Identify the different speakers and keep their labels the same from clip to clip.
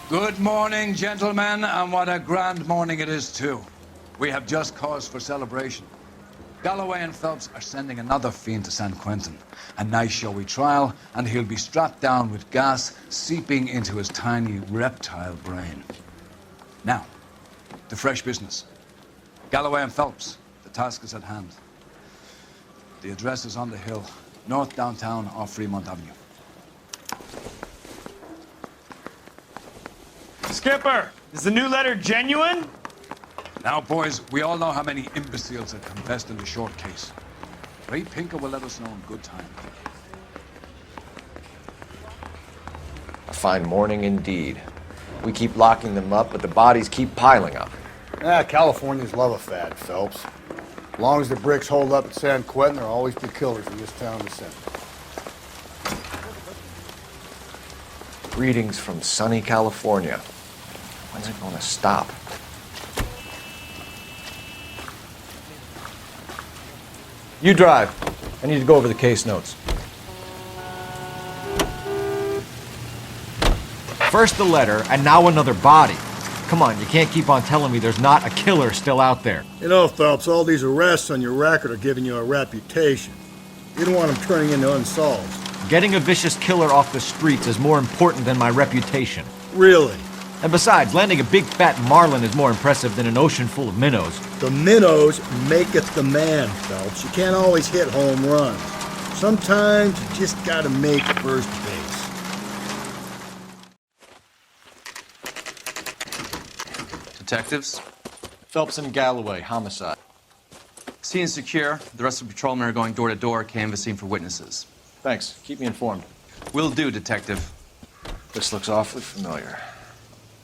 Speaker 1: Good morning, gentlemen, and what a grand morning it is, too. We have just cause for celebration. Galloway and Phelps are sending another fiend to San Quentin. A nice showy trial, and he'll be strapped down with gas seeping into his tiny reptile brain. Now, to fresh business. Galloway and Phelps, the task is at hand. The address is on the hill, north downtown off Fremont Avenue.
Speaker 2: Skipper, is the new letter genuine?
Speaker 1: Now, boys, we all know how many imbeciles have confessed in the short case. Ray Pinker will let us know in good time.
Speaker 3: A fine morning indeed. We keep locking them up, but the bodies keep piling up.
Speaker 4: Californians love a fad, Phelps. As long as the bricks hold up at San Quentin, there'll always be killers in this town to send.
Speaker 3: Greetings from sunny California. When's it gonna stop? You drive. I need to go over the case notes. First the letter, and now another body. Come on, you can't keep on telling me there's not a killer still out there.
Speaker 4: You know, Phelps, all these arrests on your record are giving you a reputation. You don't want them turning into unsolved.
Speaker 3: Getting a vicious killer off the streets is more important than my reputation.
Speaker 4: Really?
Speaker 3: And besides, landing a big fat marlin is more impressive than an ocean full of minnows.
Speaker 4: The minnows maketh the man, Phelps. You can't always hit home runs. Sometimes you just gotta make first base.
Speaker 5: Detectives?
Speaker 3: Phelps and Galloway, homicide.
Speaker 5: Scene secure. The rest of the patrolmen are going door to door, canvassing for witnesses.
Speaker 3: Thanks. Keep me informed.
Speaker 5: Will do, Detective.
Speaker 3: This looks awfully familiar.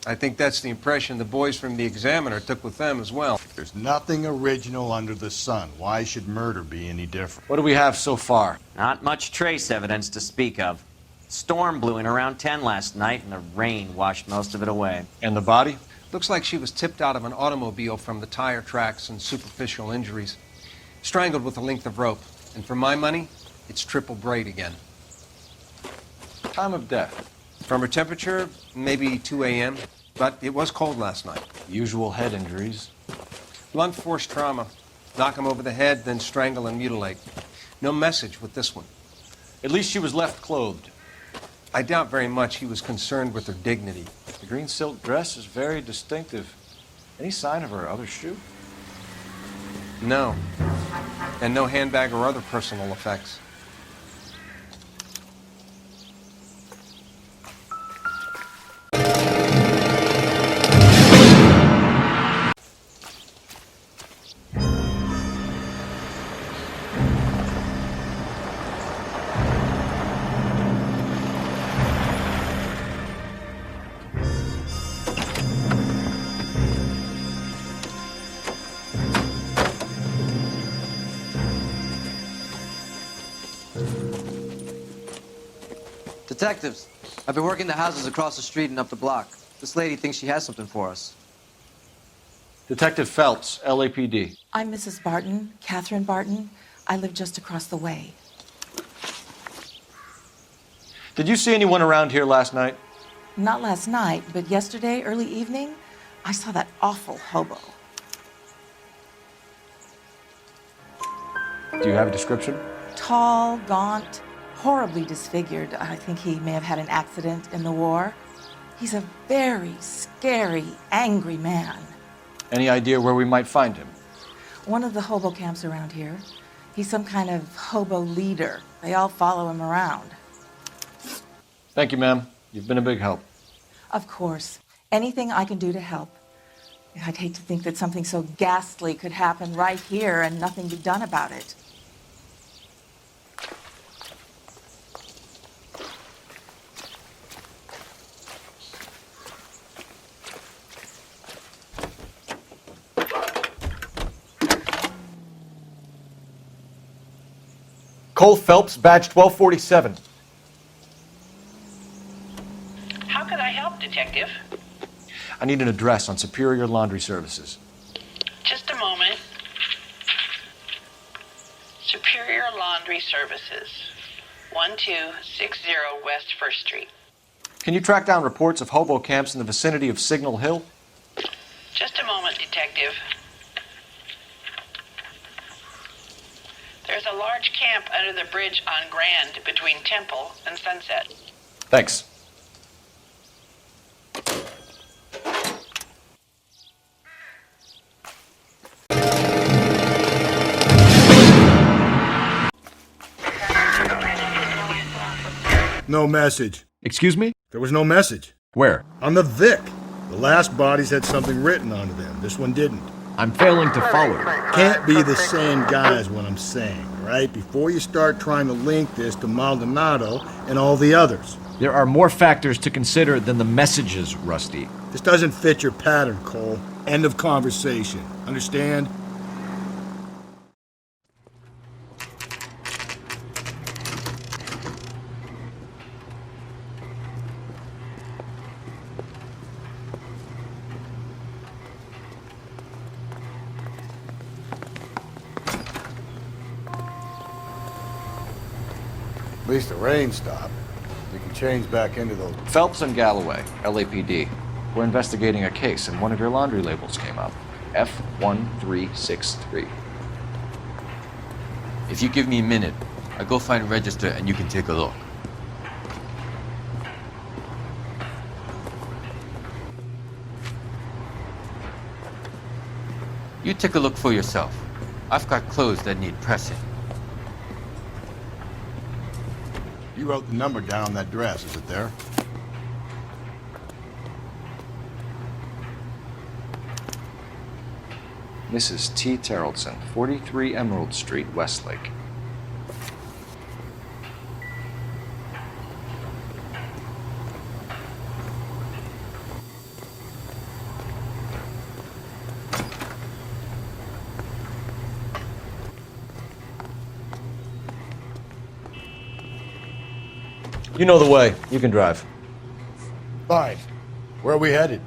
Speaker 6: I think that's the impression the boys from the Examiner took with them as well.
Speaker 4: There's nothing original under the sun. Why should murder be any different?
Speaker 3: What do we have so far?
Speaker 7: Not much trace evidence to speak of. Storm blew in around 10 last night, and the rain washed most of it away.
Speaker 3: And the body?
Speaker 6: Looks like she was tipped out of an automobile from the tire tracks and superficial injuries. Strangled with a length of rope. And for my money, it's triple braid again.
Speaker 3: Time of death?
Speaker 6: From her temperature, maybe 2 a.m., but it was cold last night.
Speaker 3: Usual head injuries.
Speaker 6: Blunt force trauma. Knock him over the head, then strangle and mutilate. No message with this one.
Speaker 3: At least she was left clothed.
Speaker 6: I doubt very much he was concerned with her dignity.
Speaker 3: The green silk dress is very distinctive. Any sign of her other shoe?
Speaker 6: No. And no handbag or other personal effects.
Speaker 8: Detectives, I've been working the houses across the street and up the block. This lady thinks she has something for us.
Speaker 3: Detective Phelps, LAPD.
Speaker 9: I'm Mrs. Barton, Catherine Barton. I live just across the way.
Speaker 3: Did you see anyone around here last night?
Speaker 9: Not last night, but yesterday, early evening, I saw that awful hobo.
Speaker 3: Do you have a description?
Speaker 9: Tall, gaunt, horribly disfigured. I think he may have had an accident in the war. He's a very scary, angry man.
Speaker 3: Any idea where we might find him?
Speaker 9: One of the hobo camps around here. He's some kind of hobo leader. They all follow him around.
Speaker 3: Thank you, ma'am. You've been a big help.
Speaker 9: Of course. Anything I can do to help. I'd hate to think that something so ghastly could happen right here and nothing be done about it.
Speaker 3: Cole Phelps, badge 1247.
Speaker 10: How could I help, Detective?
Speaker 3: I need an address on Superior Laundry Services.
Speaker 10: Just a moment. Superior Laundry Services, 1260 West 1st Street.
Speaker 3: Can you track down reports of hobo camps in the vicinity of Signal Hill?
Speaker 10: Just a moment, Detective. There's a large camp under the bridge on Grand between Temple and Sunset.
Speaker 3: Thanks.
Speaker 4: No message.
Speaker 3: Excuse me?
Speaker 4: There was no message.
Speaker 3: Where?
Speaker 4: On the Vic. The last bodies had something written onto them. This one didn't.
Speaker 3: I'm failing to follow.
Speaker 4: Can't be the same guy is what I'm saying, right? Before you start trying to link this to Maldonado and all the others.
Speaker 3: There are more factors to consider than the messages, Rusty.
Speaker 4: This doesn't fit your pattern, Cole. End of conversation. Understand?
Speaker 11: At least the rain stopped. We can change back into those.
Speaker 3: Phelps and Galloway, LAPD. We're investigating a case, and one of your laundry labels came up. F1363.
Speaker 12: If you give me a minute, I'll go find a register and you can take a look. You take a look for yourself. I've got clothes that need pressing.
Speaker 11: You wrote the number down on that dress, is it there?
Speaker 3: Mrs. T. Terrellson, 43 Emerald Street, Westlake. You know the way. You can drive.
Speaker 11: Fine. Where are we headed?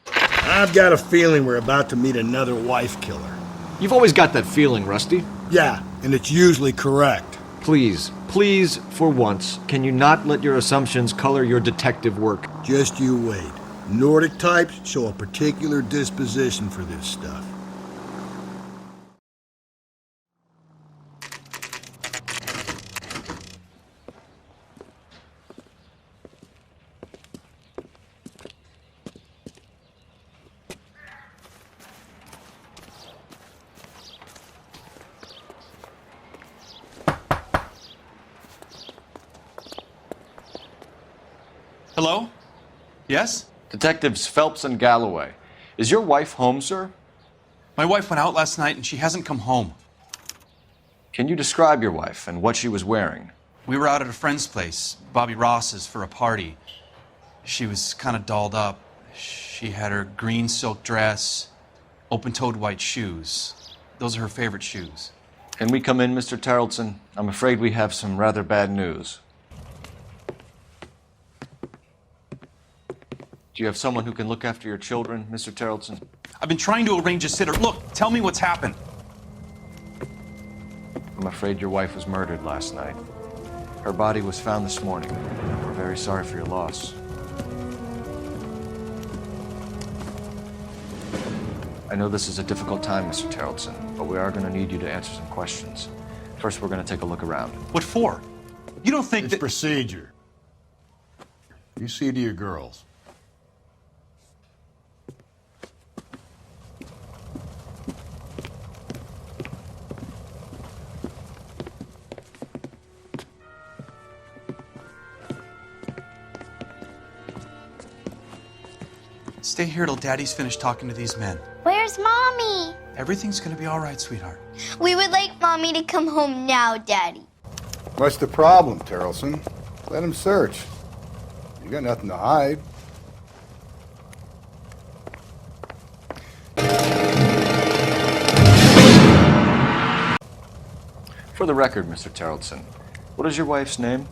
Speaker 4: I've got a feeling we're about to meet another wife killer.
Speaker 3: You've always got that feeling, Rusty.
Speaker 4: Yeah, and it's usually correct.
Speaker 3: Please, for once, can you not let your assumptions color your detective work?
Speaker 4: Just you wait. Nordic types show a particular disposition for this stuff.
Speaker 5: Hello? Yes?
Speaker 3: Detectives Phelps and Galloway. Is your wife home, sir?
Speaker 5: My wife went out last night and she hasn't come home.
Speaker 3: Can you describe your wife and what she was wearing?
Speaker 5: We were out at a friend's place, Bobby Ross's, for a party. She was kind of dolled up. She had her green silk dress, open-toed white shoes. Those are her favorite shoes.
Speaker 3: Can we come in, Mr. Terrellson? I'm afraid we have some rather bad news. Do you have someone who can look after your children, Mr. Terrellson?
Speaker 5: I've been trying to arrange a sitter. Look, tell me what's happened.
Speaker 3: I'm afraid your wife was murdered last night. Her body was found this morning. We're very sorry for your loss. I know this is a difficult time, Mr. Terrellson, but we are going to need you to answer some questions. First, we're going to take a look around.
Speaker 5: What for? You don't think
Speaker 11: It's procedure. You see to your girls.
Speaker 5: Stay here till Daddy's finished talking to these men.
Speaker 13: Where's Mommy?
Speaker 5: Everything's gonna be all right, sweetheart.
Speaker 13: We would like Mommy to come home now, Daddy.
Speaker 11: What's the problem, Terrellson? Let him search. You got nothing to hide.
Speaker 3: For the record, Mr. Terrellson, what is your wife's name?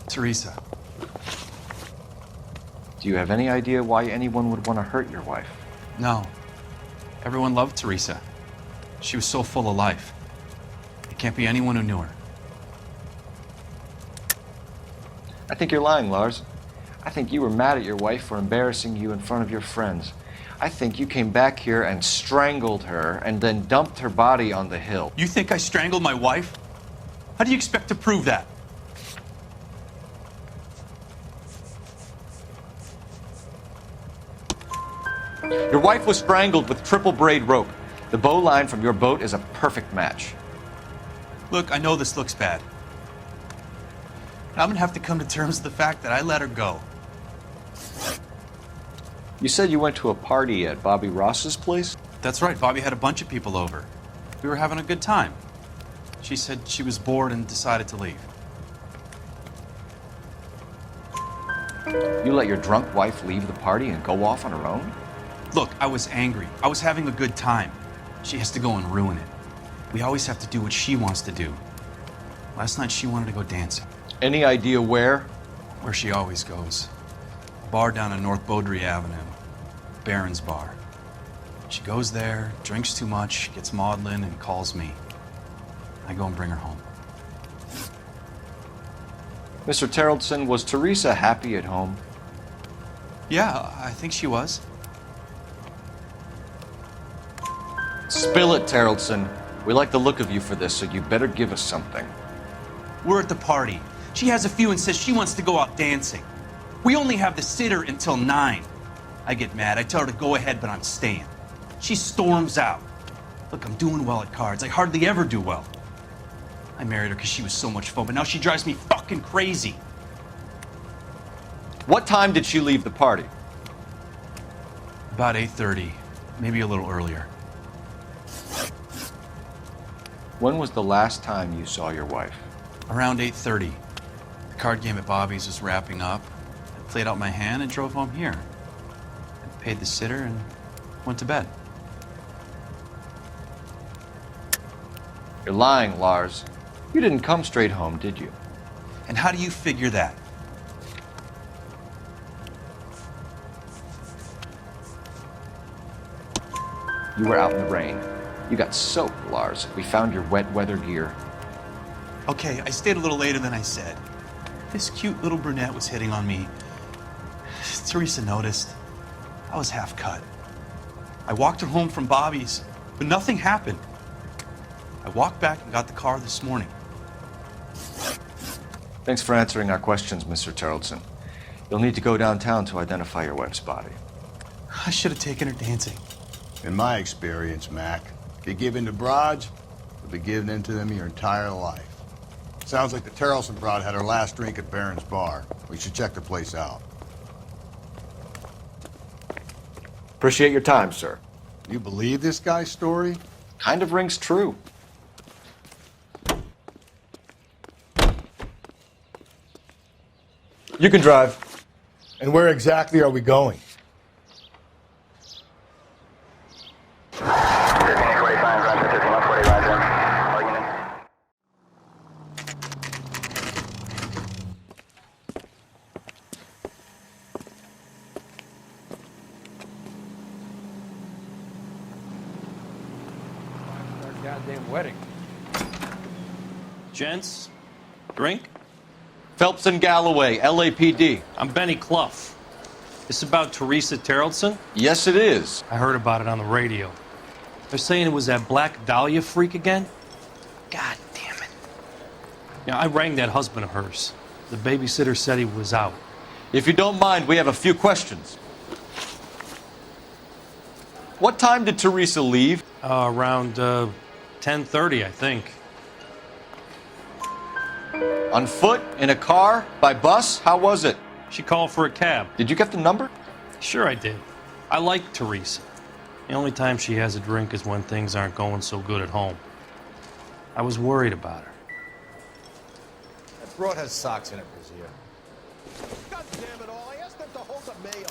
Speaker 5: Teresa.
Speaker 3: Do you have any idea why anyone would want to hurt your wife?
Speaker 5: No. Everyone loved Teresa. She was so full of life. It can't be anyone who knew her.
Speaker 3: I think you're lying, Lars. I think you were mad at your wife for embarrassing you in front of your friends. I think you came back here and strangled her and then dumped her body on the hill.
Speaker 5: You think I strangled my wife? How do you expect to prove that?
Speaker 3: Your wife was strangled with triple braid rope. The bow line from your boat is a perfect match.
Speaker 5: Look, I know this looks bad. I'm gonna have to come to terms with the fact that I let her go.
Speaker 3: You said you went to a party at Bobby Ross's place?
Speaker 5: That's right, Bobby had a bunch of people over. We were having a good time. She said she was bored and decided to leave.
Speaker 3: You let your drunk wife leave the party and go off on her own?
Speaker 5: Look, I was angry. I was having a good time. She has to go and ruin it. We always have to do what she wants to do. Last night she wanted to go dancing.
Speaker 3: Any idea where?
Speaker 5: Where she always goes. A bar down on North Beaudry Avenue. Barron's Bar. She goes there, drinks too much, gets maudlin, and calls me. I go and bring her home.
Speaker 3: Mr. Terrellson, was Teresa happy at home?
Speaker 5: Yeah, I think she was.
Speaker 3: Spill it, Terrellson. We like the look of you for this, so you better give us something.
Speaker 5: We're at the party. She has a few and says she wants to go out dancing. We only have the sitter until 9. I get mad. I tell her to go ahead, but I'm staying. She storms out. Look, I'm doing well at cards. I hardly ever do well. I married her because she was so much fun, but now she drives me fucking crazy.
Speaker 3: What time did she leave the party?
Speaker 5: About 8:30, maybe a little earlier.
Speaker 3: When was the last time you saw your wife?
Speaker 5: Around 8:30. The card game at Bobby's was wrapping up. I played out my hand and drove home here. I paid the sitter and went to bed.
Speaker 3: You're lying, Lars. You didn't come straight home, did you?
Speaker 5: And how do you figure that?
Speaker 3: You were out in the rain. You got soaked, Lars. We found your wet weather gear.
Speaker 5: Okay, I stayed a little later than I said. This cute little brunette was hitting on me. Teresa noticed. I was half cut. I walked her home from Bobby's, but nothing happened. I walked back and got the car this morning.
Speaker 3: Thanks for answering our questions, Mr. Terrellson. You'll need to go downtown to identify your wife's body.
Speaker 5: I should have taken her dancing.
Speaker 11: In my experience, Mac, if you give in to broads, you'll be giving in to them your entire life. Sounds like the Terrellson broad had her last drink at Barron's Bar. We should check the place out.
Speaker 3: Appreciate your time, sir.
Speaker 11: You believe this guy's story?
Speaker 3: Kind of rings true. You can drive.
Speaker 11: And where exactly are we going?
Speaker 2: Goddamn wedding. Gents, drink?
Speaker 3: Phelps and Galloway, LAPD.
Speaker 2: I'm Benny Clough. This about Teresa Terrellson?
Speaker 3: Yes, it is.
Speaker 2: I heard about it on the radio. They're saying it was that Black Dahlia freak again? God damn it. Yeah, I rang that husband of hers. The babysitter said he was out.
Speaker 3: If you don't mind, we have a few questions. What time did Teresa leave?
Speaker 2: Around 10:30, I think.
Speaker 3: On foot? In a car? By bus? How was it?
Speaker 2: She called for a cab.
Speaker 3: Did you get the number?
Speaker 2: Sure I did. I like Teresa. The only time she has a drink is when things aren't going so good at home. I was worried about her.
Speaker 11: That broad has socks in it, Brazier. God damn it all, I asked them to hold the mayo.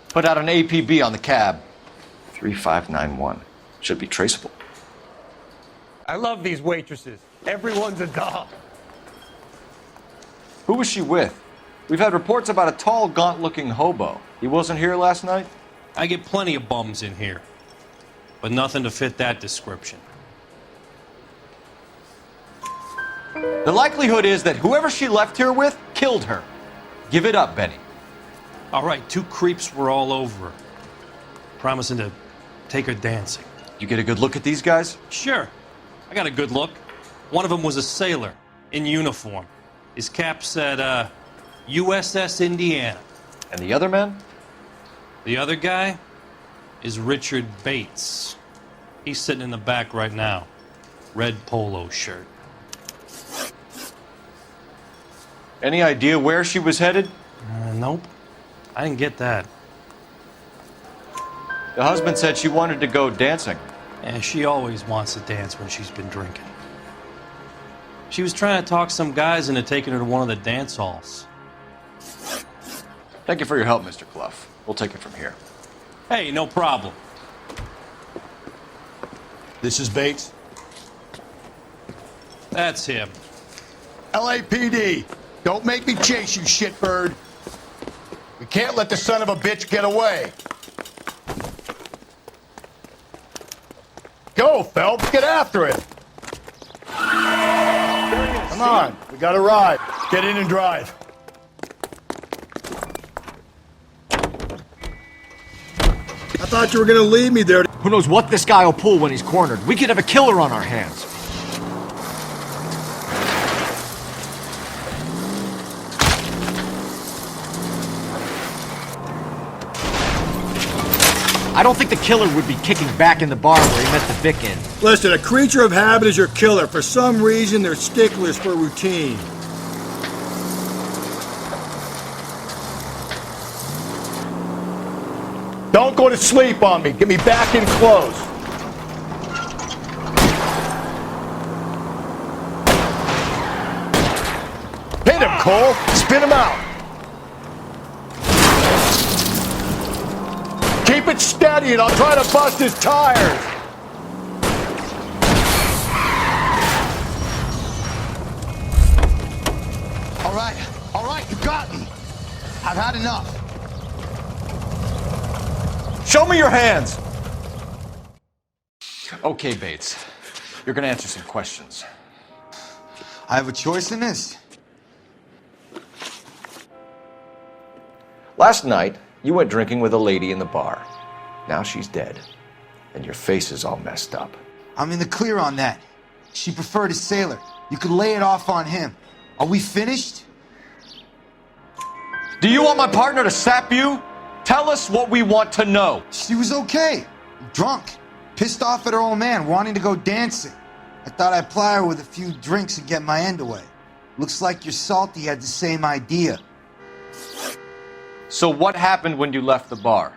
Speaker 3: Put out an APB on the cab. 3591. Should be traceable.
Speaker 14: I love these waitresses. Everyone's a doll.
Speaker 3: Who was she with? We've had reports about a tall, gaunt-looking hobo. He wasn't here last night?
Speaker 2: I get plenty of bums in here, but nothing to fit that description.
Speaker 3: The likelihood is that whoever she left here with killed her. Give it up, Benny.
Speaker 2: All right, 2 creeps were all over her, promising to take her dancing.
Speaker 3: You get a good look at these guys?
Speaker 2: Sure, I got a good look. One of them was a sailor in uniform. His cap said, USS Indiana.
Speaker 3: And the other man?
Speaker 2: The other guy is Richard Bates. He's sitting in the back right now. Red polo shirt.
Speaker 3: Any idea where she was headed?
Speaker 2: Nope. I didn't get that.
Speaker 3: The husband said she wanted to go dancing.
Speaker 2: Yeah, she always wants to dance when she's been drinking. She was trying to talk some guys into taking her to one of the dance halls.
Speaker 3: Thank you for your help, Mr. Clough. We'll take it from here.
Speaker 2: Hey, no problem.
Speaker 11: This is Bates.
Speaker 2: That's him.
Speaker 11: LAPD, don't make me chase you, shitbird. We can't let the son of a bitch get away. Go, Phelps, get after it. Come on, we got a ride. Get in and drive.
Speaker 4: I thought you were gonna leave me there.
Speaker 3: Who knows what this guy will pull when he's cornered? We could have a killer on our hands. I don't think the killer would be kicking back in the bar where he met the Vic in.
Speaker 4: Listen, a creature of habit is your killer. For some reason, they're sticklers for routine.
Speaker 11: Don't go to sleep on me. Get me back in close. Hit him, Cole. Spin him out. Keep it steady and I'll try to bust his tires. All right, you got me. I've had enough.
Speaker 3: Show me your hands! Okay, Bates. You're gonna answer some questions.
Speaker 15: I have a choice in this.
Speaker 3: Last night, you went drinking with a lady in the bar. Now she's dead. And your face is all messed up.
Speaker 15: I'm in the clear on that. She preferred a sailor. You could lay it off on him. Are we finished?
Speaker 3: Do you want my partner to sap you? Tell us what we want to know.
Speaker 15: She was okay. Drunk. Pissed off at her old man, wanting to go dancing. I thought I'd ply her with a few drinks and get my end away. Looks like your salty had the same idea.
Speaker 3: So what happened when you left the bar?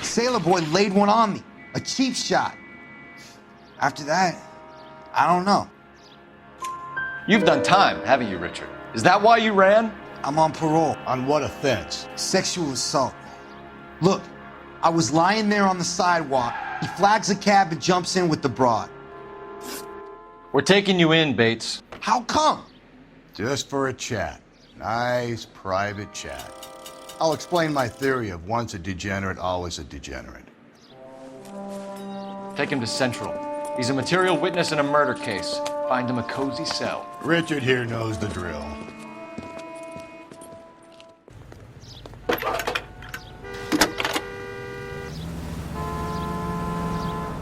Speaker 15: Sailor boy laid one on me. A cheap shot. After that, I don't know.
Speaker 3: You've done time, haven't you, Richard? Is that why you ran?
Speaker 15: I'm on parole.
Speaker 11: On what offense?
Speaker 15: Sexual assault. Look, I was lying there on the sidewalk. He flags a cab and jumps in with the broad.
Speaker 3: We're taking you in, Bates.
Speaker 15: How come?
Speaker 11: Just for a chat. Nice private chat. I'll explain my theory of once a degenerate, always a degenerate.
Speaker 3: Take him to Central. He's a material witness in a murder case. Find him a cozy cell.
Speaker 11: Richard here knows the drill.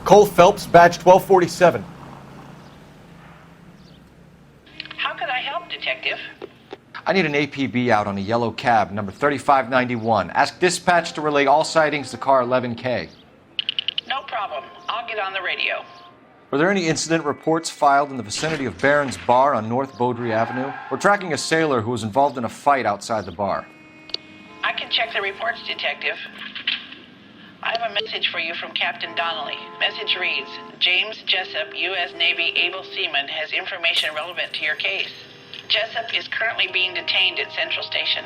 Speaker 3: Cole Phelps, badge 1247.
Speaker 10: How could I help, Detective?
Speaker 3: I need an APB out on a yellow cab, number 3591. Ask dispatch to relay all sightings to car 11K.
Speaker 10: No problem. I'll get on the radio.
Speaker 3: Were there any incident reports filed in the vicinity of Barron's Bar on North Beaudry Avenue? We're tracking a sailor who was involved in a fight outside the bar.
Speaker 10: I can check the reports, Detective. I have a message for you from Captain Donnelly. Message reads, James Jessup, U.S. Navy able seaman, has information relevant to your case. Jessup is currently being detained at Central Station.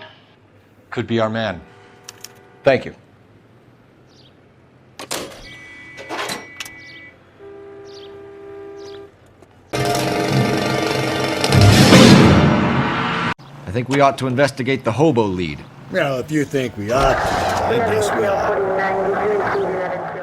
Speaker 3: Could be our man. Thank you. I think we ought to investigate the hobo lead.
Speaker 4: Well, if you think we ought to, I guess we ought.